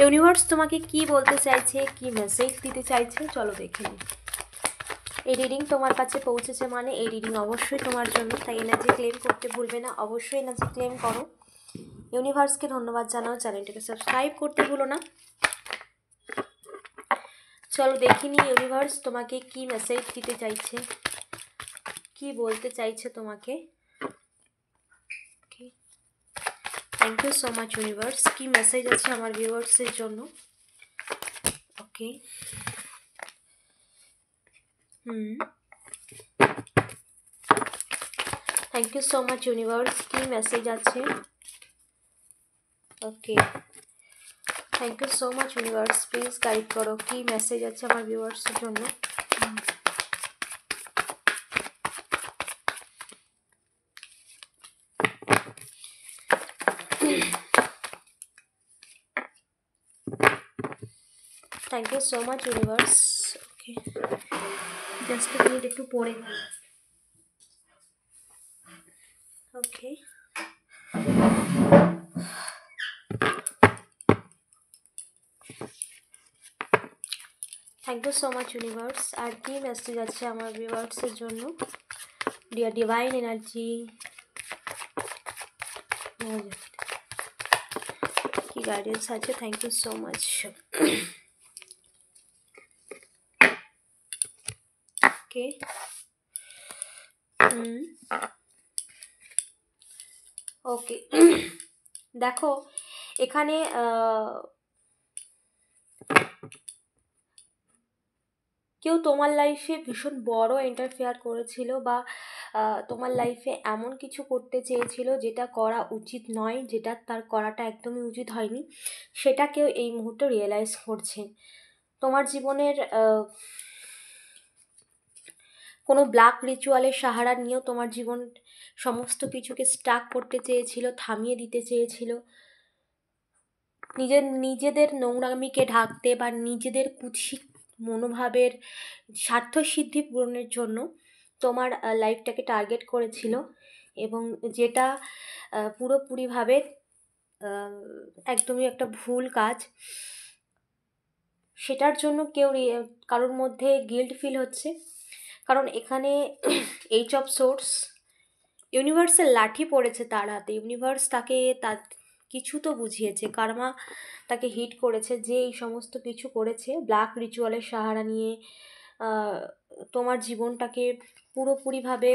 Universe তোমাকে কি বলতে চাইছে, কি মেসেজ দিতে চাইছে, চলো দেখে নিই। এই রিডিং তোমার কাছে পৌঁছেছে মানে এই রিডিং অবশ্যই তোমার জন্য, তাই এনার্জি ক্লেম করতে ভুলবে না, অবশ্যই এনার্জি ক্লেম করো। ইউনিভার্সকে ধন্যবাদ জানাও, চ্যানেলটিকে সাবস্ক্রাইব করতে ভুলো না। চলো দেখিনি ইউনিভার্স তোমাকে কি মেসেজ দিতে চাইছে, কি বলতে চাইছে তোমাকে। Thank you so much universe. কি মেসেজ আছে আমার ভিউয়ার্সের জন্য? Okay, thank you so much universe. কি মেসেজ আছে? Okay, thank you so much universe. Please guide করো কি মেসেজ আছে আমার ভিউয়ার্সের জন্য। Thank you so much universe. Okay, just minute একটু পড়ে। Okay, thank you so much universe. আর কি মেসেজ আছে আমার ভিউয়ার্সের জন্য? ডিয়ার ডিভাইন এনার্জি, কি গাইডেন্স আছে? Thank you so much. Okay, okay, দেখো এখানে কেউ তোমার লাইফে ভীষণ বড় ইন্টারফেয়ার করেছিল বা তোমার লাইফে এমন কিছু করতে চেয়েছিল যেটা করা উচিত নয়, যেটা তার করাটা একদমই উচিত হয়নি, সেটা কেউ এই মুহূর্তে রিয়েলাইজ করছে। তোমার জীবনের কোনো ব্ল্যাক রিচুয়ালের সাহারা নিয়েও তোমার জীবন সমস্ত কিছুকে স্টাক করতে চেয়েছিল, থামিয়ে দিতে চেয়েছিল, নিজেদের নোংরামিকে ঢাকতে বা নিজেদের কুৎসিত মনোভাবের স্বার্থসিদ্ধি পূরণের জন্য তোমার লাইফটাকে টার্গেট করেছিল, এবং যেটা পুরোপুরিভাবে একদমই একটা ভুল কাজ। সেটার জন্য কারোর মধ্যে গিল্ট ফিল হচ্ছে, কারণ এখানে এইচ অফ সোর্স, ইউনিভার্সের লাঠি পড়েছে তার হাতে। ইউনিভার্স তাকে তার কিছু তো বুঝিয়েছে, কার্মা তাকে হিট করেছে যে এই সমস্ত কিছু করেছে ব্ল্যাক রিচুয়ালের সাহারা নিয়ে তোমার জীবনটাকে পুরোপুরিভাবে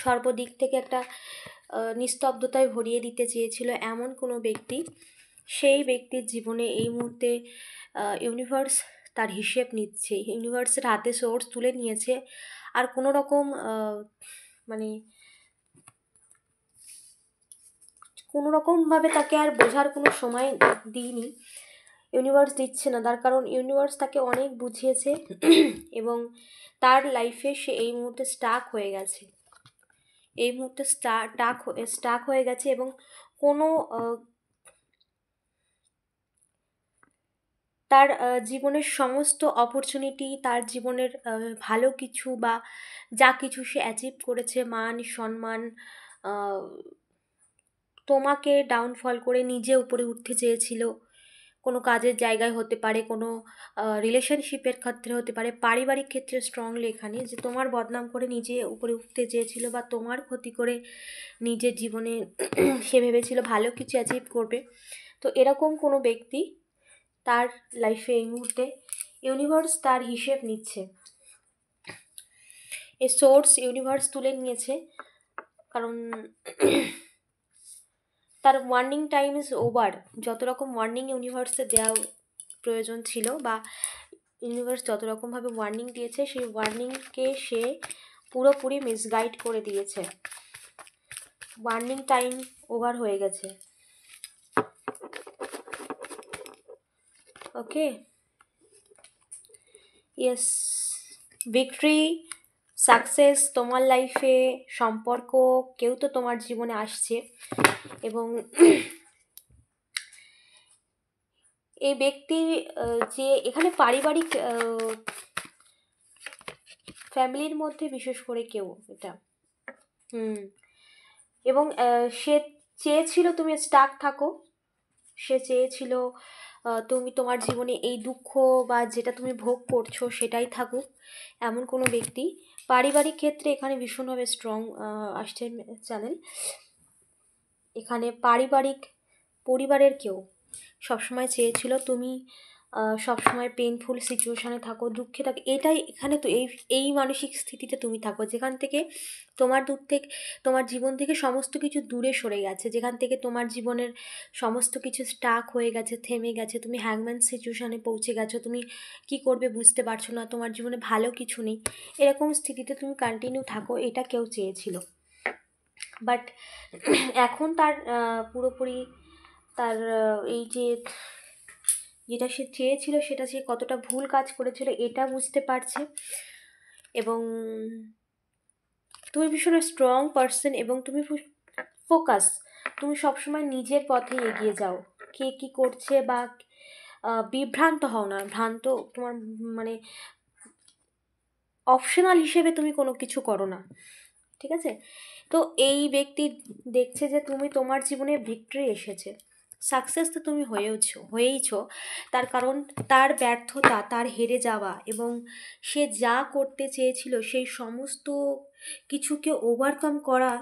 সর্বদিক থেকে একটা নিস্তব্ধতায় ভরিয়ে দিতে চেয়েছিল এমন কোনো ব্যক্তি। সেই ব্যক্তির জীবনে এই মুহূর্তে ইউনিভার্স তার হিসেব নিচ্ছে, ইউনিভার্সের হাতে সোর্স তুলে নিয়েছে। আর কোনো রকম মানে কোনো রকমভাবে তাকে আর বোঝার কোনো সময় দিইনি, ইউনিভার্স দিচ্ছে না, তার কারণ ইউনিভার্স তাকে অনেক বুঝিয়েছে এবং তার লাইফে সে এই মুহূর্তে স্টাক হয়ে গেছে, এই মুহূর্তে স্টাক হয়ে গেছে এবং কোনো তার জীবনের সমস্ত অপরচুনিটি, তার জীবনের ভালো কিছু বা যা কিছু সে অ্যাচিভ করেছে, মান সম্মান, তোমাকে ডাউনফল করে নিজে উপরে উঠতে চেয়েছিল। কোনো কাজের জায়গায় হতে পারে, কোনো রিলেশনশিপের ক্ষেত্রে হতে পারে, পারিবারিক ক্ষেত্রে স্ট্রংলি এখানে যে তোমার বদনাম করে নিজে উপরে উঠতে চেয়েছিল বা তোমার ক্ষতি করে নিজের জীবনে সে ভেবেছিল ভালো কিছু অ্যাচিভ করবে। তো এরকম কোনো ব্যক্তি তার লাইফে এই মুহূর্তে ইউনিভার্স তার হিসেব নিচ্ছে, এই সোর্স ইউনিভার্স তুলে নিয়েছে, কারণ তার ওয়ার্নিং টাইম ইজ ওভার। যত রকম ওয়ার্নিং ইউনিভার্সে দেওয়া প্রয়োজন ছিল বা ইউনিভার্স যত রকমভাবে ওয়ার্নিং দিয়েছে, সেই ওয়ার্নিংকে সে পুরোপুরি মিসগাইড করে দিয়েছে। ওয়ার্নিং টাইম ওভার হয়ে গেছে। ওকে, ইয়েস, ভিক্টরি, সাকসেস তোমার লাইফে, সম্পর্ক, কেউ তো তোমার জীবনে আসছে এবং এই ব্যক্তি যে এখানে পারিবারিক ফ্যামিলির মধ্যে বিশেষ করে কেউ এটা এবং সে চেয়েছিল তুমি স্টাক থাকো, সে চেয়েছিল তুমি তোমার জীবনে এই দুঃখ বা যেটা তুমি ভোগ করছো সেটাই থাকুক, এমন কোনো ব্যক্তি। পারিবারিক ক্ষেত্রে এখানে ভীষণভাবে স্ট্রং আসছে চ্যানেল। এখানে পরিবারের কেউ সবসময় চেয়েছিল তুমি সবসময় পেনফুল সিচুয়েশানে থাকো, দুঃখে থাকো, এটাই এখানে তো এই মানসিক স্থিতিতে তুমি থাকো যেখান থেকে তোমার জীবন থেকে সমস্ত কিছু দূরে সরে গেছে, যেখান থেকে তোমার জীবনের সমস্ত কিছু স্টাক হয়ে গেছে, থেমে গেছে, তুমি হ্যাংম্যান সিচুয়েশানে পৌঁছে গেছো, তুমি কি করবে বুঝতে পারছো না, তোমার জীবনে ভালো কিছু নেই, এরকম স্থিতিতে তুমি কন্টিনিউ থাকো, এটা কেউ চেয়েছিল। বাট এখন তার পুরোপুরি তার এই যেটা সে চেয়েছিল সেটা সে কতটা ভুল কাজ করেছিল এটা বুঝতে পারছে। এবং তুমি ভীষণ স্ট্রং পারসন এবং তুমি ফোকাস, তুমি সবসময় নিজের পথে এগিয়ে যাও, কে কী করছে বা বিভ্রান্ত হও না, তোমার মানে অপশনাল হিসেবে তুমি কোনো কিছু করো না, ঠিক আছে? তো এই ব্যক্তি দেখছে যে তুমি তোমার জীবনে ভিক্টরি এসেছে, সাকসেস তো তুমি হয়েইছো, তার কারণ তার ব্যর্থতা, তার হেরে যাওয়া এবং সে যা করতে চেয়েছিল সেই সমস্ত কিছুকে ওভারকাম করা,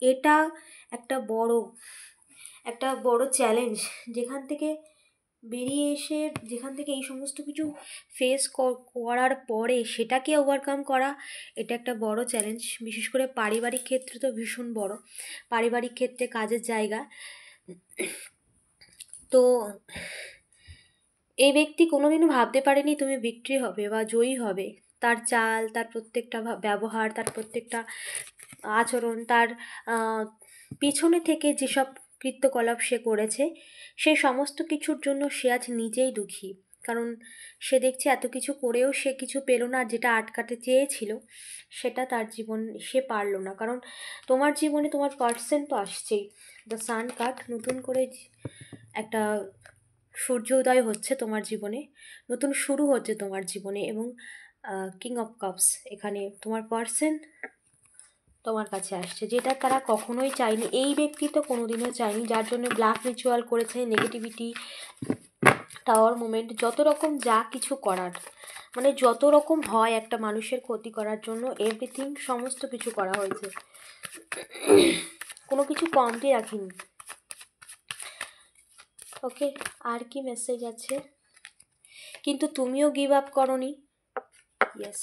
এটা একটা বড় চ্যালেঞ্জ। যেখান থেকে এই সমস্ত কিছু ফেস করার পরে সেটাকে ওভারকাম করা, এটা একটা বড় চ্যালেঞ্জ। বিশেষ করে পারিবারিক ক্ষেত্রে তো ভীষণ বড়, পারিবারিক ক্ষেত্রে, কাজের জায়গা। তো এই ব্যক্তি কোনোদিনও ভাবতে পারেনি তুমি বিক্রি হবে বা জয়ী হবে। তার চাল, তার প্রত্যেকটা ব্যবহার, তার প্রত্যেকটা আচরণ, তার পিছনে থেকে যেসব কৃত্যকলাপ সে করেছে, সেই সমস্ত কিছুর জন্য সে আজ নিজেই দুঃখী। কারণ সে দেখছে এত কিছু করেও সে কিছু পেল না, যেটা আটকাতে চেয়েছিল সেটা তার জীবন সে পারল না। কারণ তোমার জীবনে তোমার পার্সন তো আসছেই, দ্য সান কার্ড, নতুন করে একটা সূর্য উদয় হচ্ছে তোমার জীবনে, নতুন শুরু হচ্ছে তোমার জীবনে। এবং কিং অফ কাপস, এখানে তোমার পার্সন তোমার কাছে আসছে, যেটা তারা কখনোই চায়নি, এই ব্যক্তি তো কোনোদিনও চায়নি, যার জন্য ব্ল্যাক রিচুয়াল করেছে, নেগেটিভিটি, টাওয়ার মুভমেন্ট, যত রকম যা কিছু করার, মানে যত রকম হয় একটা মানুষের ক্ষতি করার জন্য, এভরিথিং, সমস্ত কিছু করা হয়েছে, কোনো কিছু কমতি রাখিনি। ওকে, আর কি মেসেজ আছে? কিন্তু তুমিও গিভ আপ করনি। ইয়েস,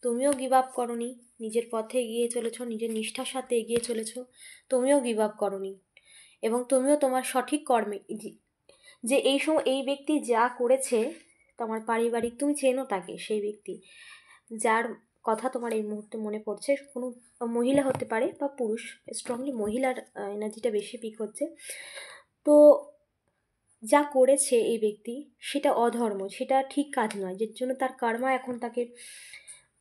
তুমিও গিভ আপ করনি, নিজের পথে এগিয়ে চলেছ, নিজের নিষ্ঠার সাথে এগিয়ে চলেছ, তুমিও গিভ আপ করনি। এবং তুমিও তোমার সঠিক কর্মে, যে এই ব্যক্তি যা করেছে তোমার পারিবারিক, তুমি চেনো তাকে, সেই ব্যক্তি যার কথা তোমার এই মুহূর্তে মনে পড়ছে, কোনো মহিলা হতে পারে বা পুরুষ, স্ট্রংলি মহিলার এনার্জিটা বেশি পিক হচ্ছে। তো যা করেছে এই ব্যক্তি সেটা অধর্ম, সেটা ঠিক কাজ নয়, যের জন্য তার কর্মা এখন তাকে,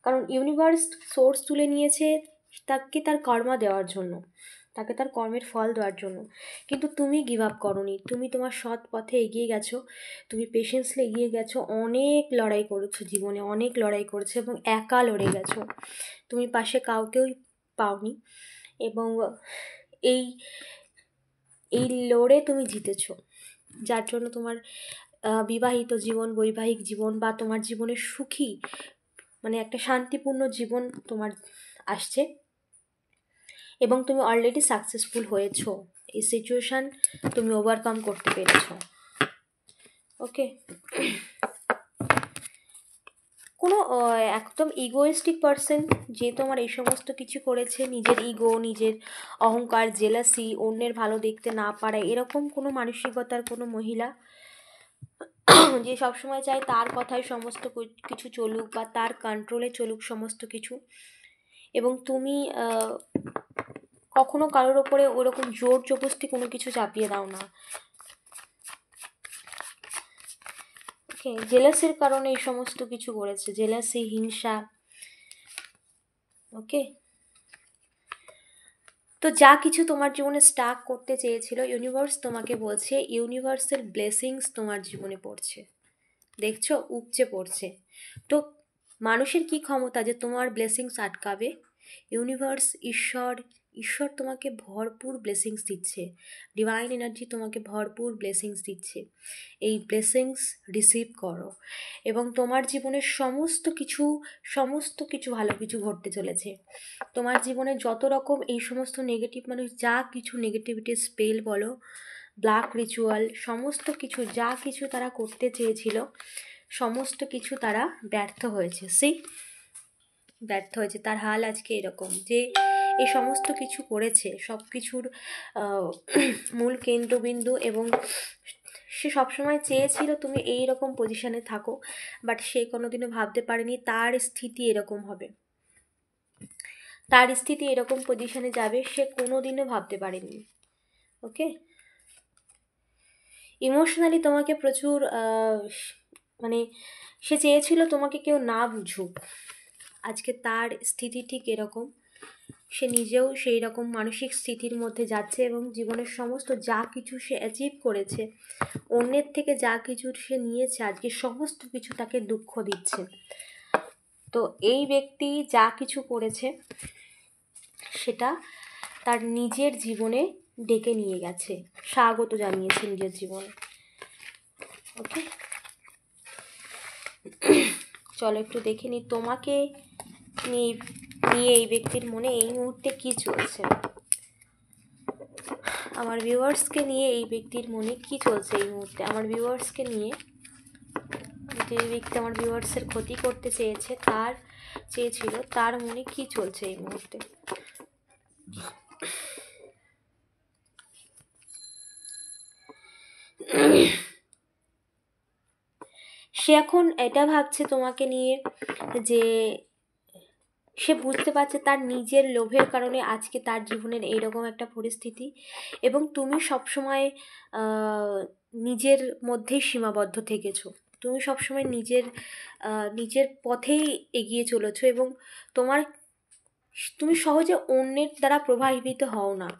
কারণ ইউনিভার্স সোর্স তুলে নিয়েছে তাকে তার কর্মা দেওয়ার জন্য, তাকে তার কর্মের ফল দেওয়ার জন্য। কিন্তু তুমি গিভ আপ করনি, তুমি তোমার সৎ পথে এগিয়ে গেছো, তুমি পেশেন্সলি এগিয়ে গেছো, অনেক লড়াই করেছো জীবনে, অনেক লড়াই করেছো এবং একা লড়ে গেছো, তুমি পাশে কাউকেই পাওনি। এবং এই এই লড়ে তুমি জিতেছো, যার জন্য তোমার বিবাহিত জীবন, বৈবাহিক জীবন বা তোমার জীবনের সুখী, মানে একটা শান্তিপূর্ণ জীবন তোমার আসছে। এবং তুমি অলরেডি সাকসেসফুল হয়েছো, এই সিচুয়েশান তুমি ওভারকাম করতে পেরেছো। ওকে, কোনো একদম ইগোয়েস্টিক পারসন যে তোমার এই সমস্ত কিছু করেছে, নিজের ইগো, নিজের অহংকার, জেলাসি, অন্যের ভালো দেখতে না পারে, এরকম কোনো মানসিকতার কোনো মহিলা যে সবসময় চায় তার কথায় সমস্ত কিছু চলুক বা তার কন্ট্রোলে চলুক সমস্ত কিছু। এবং তুমি কখনো কারোর ওপরে ওরকম জোর জবরদস্তি কোনো কিছু চাপিয়ে দাও না। ওকে, জেলাসির কারণে এই সমস্ত কিছু করেছে, জেলাসি, হিংসা। ওকে, তো যা কিছু তোমার জীবনে স্টাক করতে চেয়েছিল, ইউনিভার্স তোমাকে বলছে, ইউনিভার্সের ব্লেসিংস তোমার জীবনে পড়ছে, দেখছো, উপচে পড়ছে। তো মানুষের কি ক্ষমতা যে তোমার ব্লেসিংস আটকাবে? ইউনিভার্স, ঈশ্বর, ঈশ্বর তোমাকে ভরপুর ব্লেসিংস দিচ্ছে, ডিভাইন এনার্জি তোমাকে ভরপুর ব্লেসিংস দিচ্ছে। এই ব্লেসিংস রিসিভ করো এবং তোমার জীবনের সমস্ত কিছু ভালো কিছু ঘটতে চলেছে। তোমার জীবনে যত রকম এই সমস্ত নেগেটিভ মানুষ যা কিছু নেগেটিভিটি স্পেল বলো, ব্ল্যাক রিচুয়াল, সমস্ত কিছু যা কিছু তারা করতে চেয়েছিল সমস্ত কিছু তারা ব্যর্থ হয়েছে। ব্যর্থ হয়েছে। তার হাল আজকে এরকম যে এই সমস্ত কিছু করেছে, সব কিছুর মূল কেন্দ্রবিন্দু, এবং সে সবসময় চেয়েছিল তুমি এই রকম পজিশনে থাকো, বাট সে কোনোদিনও ভাবতে পারেনি তার স্থিতি এরকম হবে, তার স্থিতি এরকম পজিশনে যাবে, সে কোনোদিনও ভাবতে পারেনি। ওকে, ইমোশনালি তোমাকে প্রচুর মানে সে চেয়েছিল তোমাকে কেউ না বুঝুক। আজকে তার স্থিতি ঠিক এরকম, সে নিজেও সেই রকম মানসিক স্থিতির মধ্যে যাচ্ছে এবং জীবনের সমস্ত যা কিছু সে অ্যাচিভ করেছে, অন্যের থেকে যা কিছু সে নিয়েছে, আজকে সমস্ত কিছু তাকে দুঃখ দিচ্ছে। তো এই ব্যক্তি যা কিছু করেছে সেটা তার নিজের জীবনে ডেকে নিয়ে গেছে, স্বাগত জানিয়েছে নিজের জীবনে। ওকে, চলো একটু দেখে নিই তোমাকে নিয়ে এই ব্যক্তির মনে এই মুহূর্তে কি চলছে। আমার ভিউয়ার্সকে নিয়ে এই ব্যক্তির মনে কি চলছে এই মুহূর্তে, আমার ভিউয়ার্সকে নিয়ে, যে ব্যক্তি আমার ভিউয়ার্সের ক্ষতি করতে চেয়েছিল তার মনে কি চলছে এই মুহূর্তে। সে এখন এটা ভাবছে তোমাকে নিয়ে যে সে বুঝতে পারছে তার নিজের লোভের কারণে আজকে তার জীবনের এইরকম একটা পরিস্থিতি, এবং তুমি সবসময় নিজের মধ্যেই সীমাবদ্ধ থেকেছো, তুমি সবসময় নিজের পথেই এগিয়ে চলেছো এবং তুমি সহজে অন্যের দ্বারা প্রভাবিত হও না,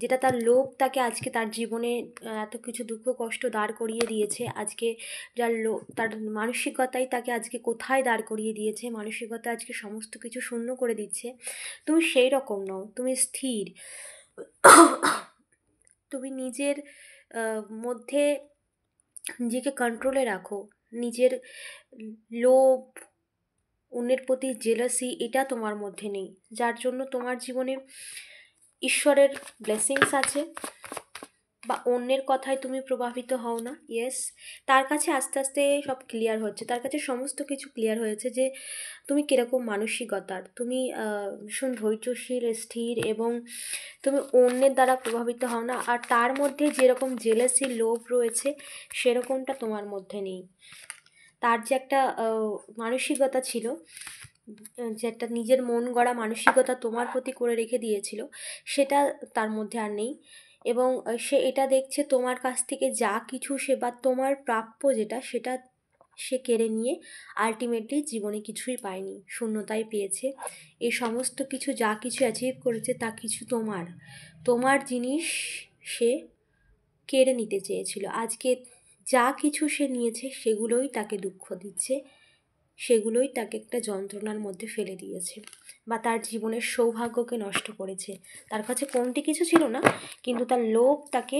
যেটা তার লোভ তাকে আজকে তার জীবনে এত কিছু দুঃখ কষ্ট দাঁড় করিয়ে দিয়েছে। আজকে তার মানসিকতাই তাকে আজকে কোথায় দাঁড় করিয়ে দিয়েছে, মানসিকতা আজকে সমস্ত কিছু শূন্য করে দিচ্ছে। তুমি সেই রকম নও, তুমি স্থির, তুমি নিজের মধ্যে নিজেকে কন্ট্রোলে রাখো, নিজের লোভ, অন্যের প্রতি জেলাসি এটা তোমার মধ্যে নেই, যার জন্য তোমার জীবনে ঈশ্বরের ব্লেসিংস আছে, বা অন্যের কথায় তুমি প্রভাবিত হও না। ইয়েস, তার কাছে আস্তে আস্তে সব ক্লিয়ার হচ্ছে, তার কাছে সমস্ত কিছু ক্লিয়ার হয়েছে যে তুমি কীরকম মানসিকতার, তুমি ভীষণ ধৈর্যশীল, স্থির, এবং তুমি অন্যের দ্বারা প্রভাবিত হও না। আর তার মধ্যে যেরকম জেলাসি, লোভ রয়েছে সেরকমটা তোমার মধ্যে নেই। তার যে একটা মানসিকতা ছিল, যে একটা নিজের মন গড়া মানসিকতা তোমার প্রতি করে রেখে দিয়েছিল, সেটা তার মধ্যে আর নেই। এবং সে এটা দেখছে তোমার কাছ থেকে যা কিছু বা তোমার প্রাপ্য সেটা সে কেড়ে নিয়ে আলটিমেটলি জীবনে কিছুই পায়নি, শূন্যতাই পেয়েছে। এই সমস্ত কিছু যা কিছু অ্যাচিভ করেছে তা কিছু তোমার জিনিস সে কেড়ে নিতে চেয়েছিল। আজকে যা কিছু সে নিয়েছে সেগুলোই তাকে দুঃখ দিচ্ছে, সেগুলোই তাকে একটা যন্ত্রণার মধ্যে ফেলে দিয়েছে, বা তার জীবনের সৌভাগ্যকে নষ্ট করেছে। তার কাছে কোনটি কিছু ছিল না, কিন্তু তার লোভ তাকে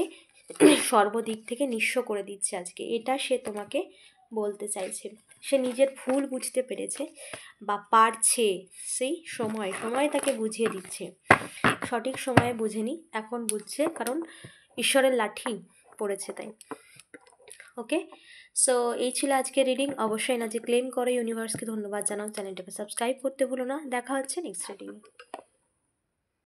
সর্বদিক থেকে নিঃস্ব করে দিচ্ছে আজকে, এটা সে তোমাকে বলতে চাইছে। সে নিজের ভুল বুঝতে পেরেছে বা পারছে, সেই সময় তাকে বুঝিয়ে দিচ্ছে। সঠিক সময়ে বুঝেনি, এখন বুঝছে, কারণ ঈশ্বরের লাঠি পড়েছে তাই। ওকে, সো এই ছিল আজকে রিডিং। অবশ্যই না যে ক্লেম করে ইউনিভার্সকে ধন্যবাদ জানাও, চ্যানেলটাকে সাবস্ক্রাইব করতে ভুলো না। দেখা হচ্ছে নেক্সট রিডিংয়ে।